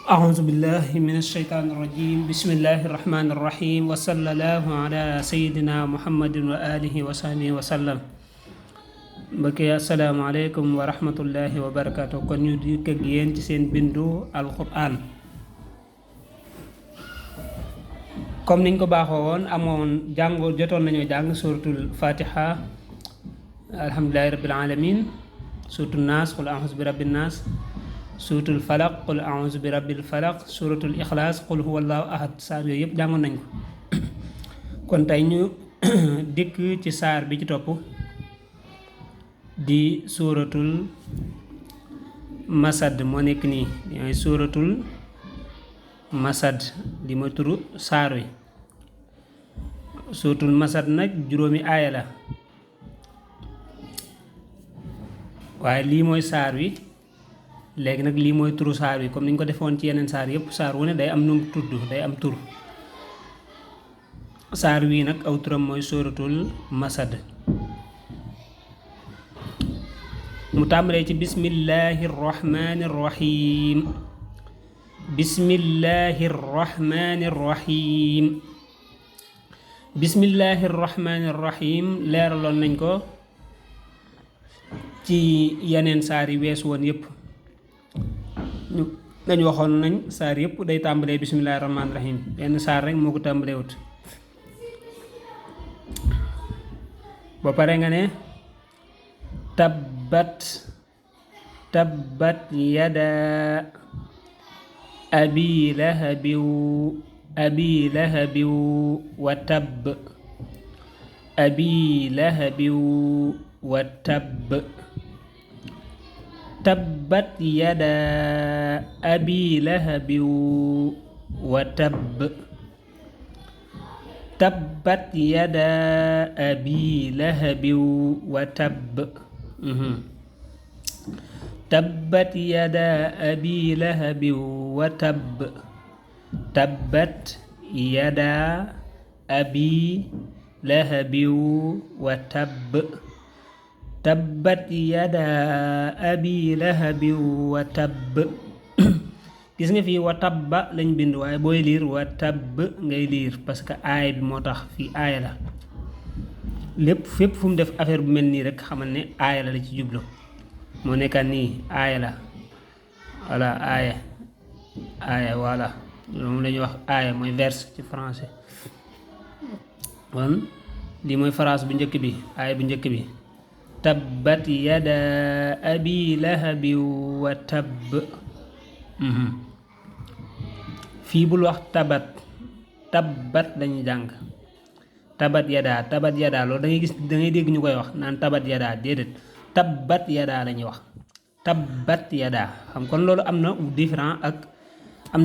أعوذ بالله من الشيطان الرجيم بسم الله الرحمن الرحيم وصلى الله على سيدنا محمد وآله وصحبه وسلم mbokk yi asalaamaaleykum wa rahmatullahi wa barakaatu kon ñu dikk ak yéen ci seen bindu alquran comme niñ ko baaxoo woon jotoon nañoo jàng suratul fatiha alhamdulillahi rabbil alamin suratul naas qul a'uuzu bi rabbin naas suratul falaq qul a'uuzu bi rabbil falaq suratul ixlaas qul huwallahu ahad saar yooyu yëpp jàngoon nañ ko kon tey ñu dikk ci saar bi ci topp di suuratul masad moo nekk nii mooy suuratul masad di ma turu saar wi suuratul masad nag juróomi aaya la waaye lii mooy saar wi léegi nag lii mooy turu saar wi comme ni ñu ko defoon ci yeneen saar yëpp saar wu ne day am nu mu tudd day am tur saar wii nag aw turam mooy suuratul masad mu tàmbalee ci bismillahi rrahmani rrahim bismillahi rrahmani rrahim bismillahi rrahmani rrahim leeraloon nañ ko ci yeneen saar yi weesu woon yëpp dañ waxoon nañ saar yëpp day tàmbalee bismillahi rrahmani rrahim benn saar rek moo ko tàmbalee wut ba pare nga ne tabbat yada abi lahabin wa tabb abi lahabin wa tabb tabbat yada abi lahabin wa tabb tabbat yada abi lahabin wa tabb tabbat yada abi lahabin wa tabb tabbat yada abi lahabin wa tabb tabbat yada abi lahabin wa tabb gis nga fii wa tabba lañ bind waaye booy liir wa tabb ngay liir parce que aaya bi moo tax fii aaya la lépp fépp fu mu def affaire bu mel nii rek xamal ne aaya la ci jublu moo nekkaan nii aaya la voilà aaya voilà moom la ñuy wax aaya mooy verse ci français kon lii mooy phrase bu njëkk bi aaya bu njëkk bi tabbat yada abi lahabin wa tabb fii bul wax tabbat dañuy jàng tabat yadaa loolu da ngay gis da ngay dégg ñu koy wax naan tabat yadaa déedéet tabbat yadaa la ñuy wax tabbat yadaa xam kon loolu am na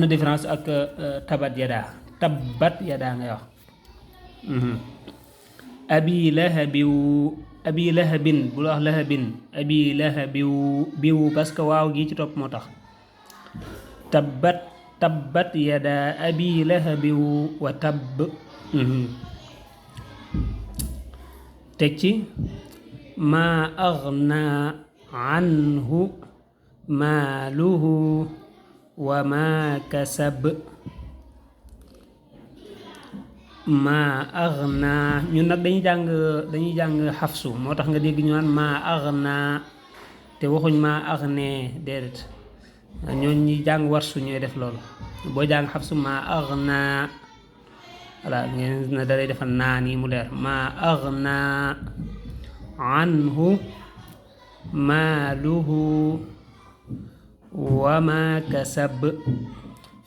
différence ak tabat yadaa tabbat yadaa ngay wax abi lahabin bul wax lahabin abi lahabiw parce que waaw gi ci topp moo tax tabbat yadaa abi lahabin wa tabb teg ci maa aghnaa anhu maaluhu wa maa kasab maa aghnaa ñun nag dañuy jàng xafsu moo tax nga dégg ñu naan maa aghnaa te waxuñ maa aghnee déedéet ñooñ ñi jàng warsu ñooy def loolu boo jàng xafsu maa aghnaa voilà ngeen na dalay defal naa nii mu leer maa aghnaa anhu maaluhu wa maa kasab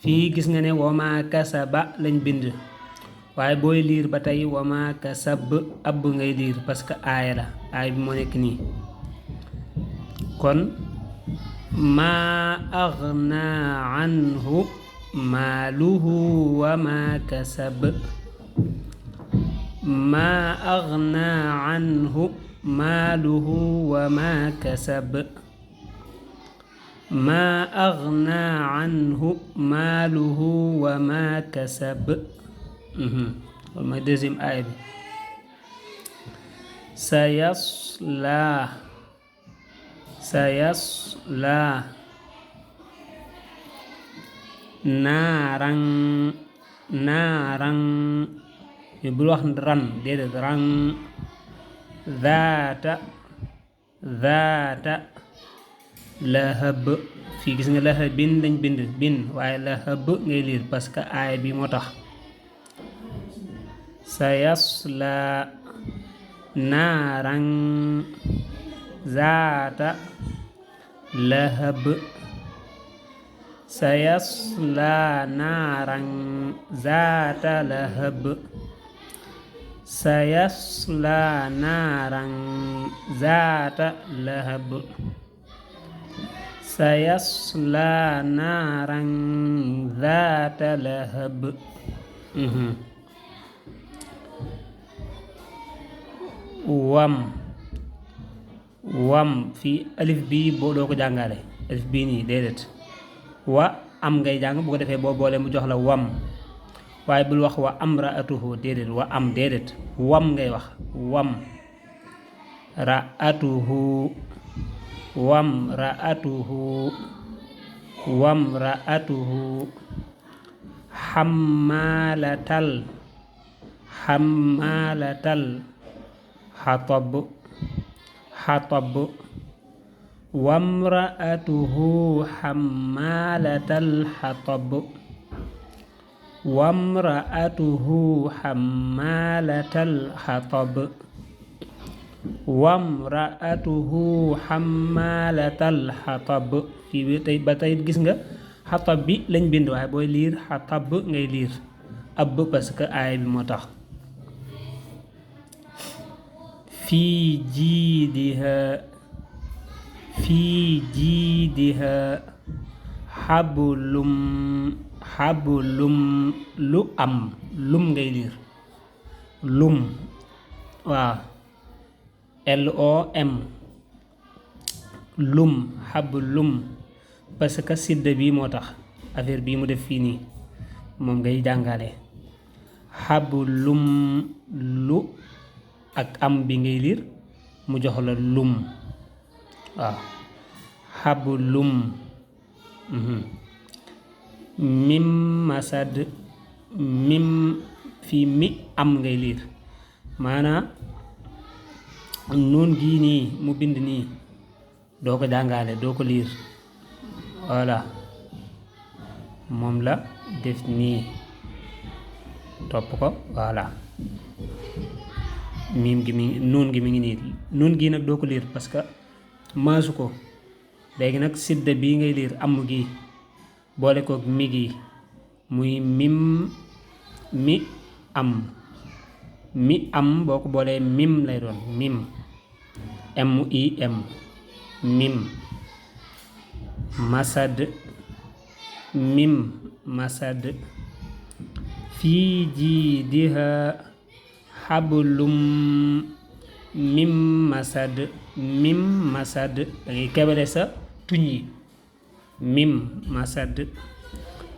fii gis nga ne wa maa kasaba lañ bind waaye booy liir ba tey wa maa kasab ab ngay liir parce que aaya la aaya bi moo nekk nii kon maa aghnaa anhu maaluhu wa maa kasab maa aghnaa anhu maaluhu wa maa kasab maa aghnaa anhu maaluhu wa maa kasab loolu mooy deuxième aaya bi sayaslaa naaran naaran bul wax ran déedéet ran zaata zaata lahab fii gis nga lahabin lañ bind bin waaye lahab ngay liir parce que aay bi moo tax sayasla naaran zaata lahab sayasla naaran zaata lahab sayasla naaran zaata lahab sayasla naaran zaata lahab wam fii alif bii boo doo ko jàngale alif bii nii déedéet wa am ngay jàng bu ko defee boo boolee mu jox la wam waaye bul wax wa amraatuhu déedéet wa am déedéet wam ngay wax wam raatuhu wam raatuhu wam raatuhu xammaalatal xatab xatab wamraatuhu xammaalatal xatab wamraatuhu xammaalatal xatab wamraatuhu xammaalatal xatab fii ba tey gis nga xatab bi lañ bind waaye booy liir xatab ngay liir ab parce que aay bi moo tax fii jiidiha xablum lu am lum ngay liir lum waaw LOM lum xablum parce que sidda bi moo tax affaire bii mu def fii nii moom ngay jàngale xablum lu ak am bi ngay liir mu jox la lum waaw xablum mim masad mim fii mi am ngay liir maanaa nuun gii nii mu bind nii doo ko jàngale doo ko liir voilà moom la def nii topp ko voilà miim gi mi nuun gi mi ngi nii nuun gii nag doo ko liir parce que maasu ko léegi nag sidda bii ngay liir am gi boole koog mi gi muy mim mi am boo ko boolee mim lay doon mim MIM mim masad mim masad fii jiidiha xablum mim masad dangay kebale sa tuñ yi mim masad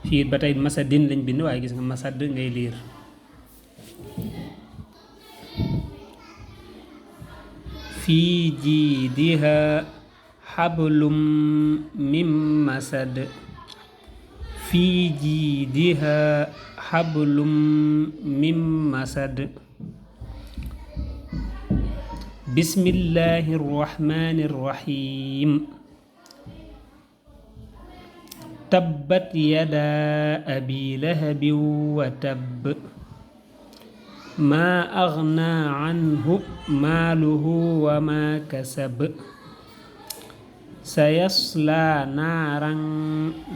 fii ba tey masadin lañ bind waaye gis nga masad ngay liir fii jiidiha xablum mim masad fii jiidiha xablum mim masad bismillahi rrahmani rrahim tabbat yada abi lahabin wa tabb maa aghnaa anhu maaluhu wa maa kasab sayaslaa naaran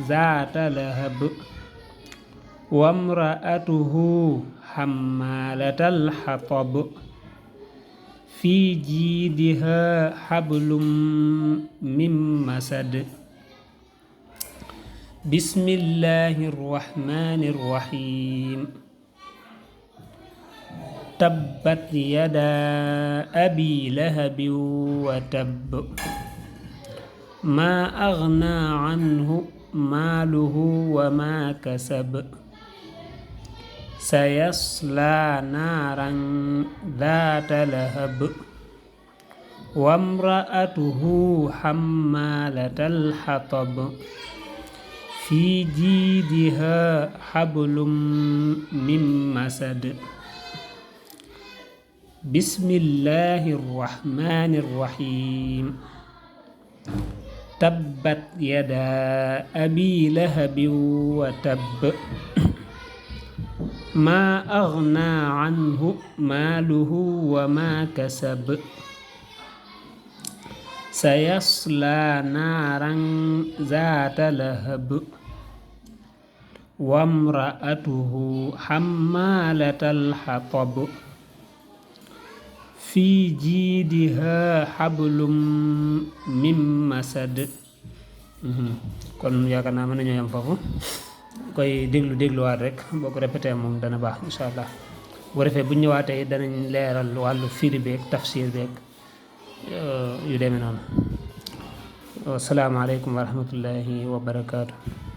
zaata lahab wamra'atuhu hammaalatal hatab fii jiidihaa hablum min masad bismillahi rrahmani rrahim tabbat yadaa abii lahabin wa tabb maa aghnaa anhu maaluhu wa maa kasab sayaslaa naaran zaata lahab wamra'atuhu hammaalatal hatab في جيدها حبل من مسد بسم الله الرحمن الرحيم تبت يدا أبي لهب وتب ما أغنى عنه ماله وما كسب سيصلى نارا ذات لهب وامرأته حمالة الحطب في جيدها حبل من مسد kon yaakaar naa mën nañoo yem foofu koy dégluwaat rek boo ko répété moom dana baax insha allah bu defee bu ñëwaatee danañ leeral wàllu firi beeg tafsir beeg yu demee noonu asalaamaaleykum wa rahmatullahi wa barakaatu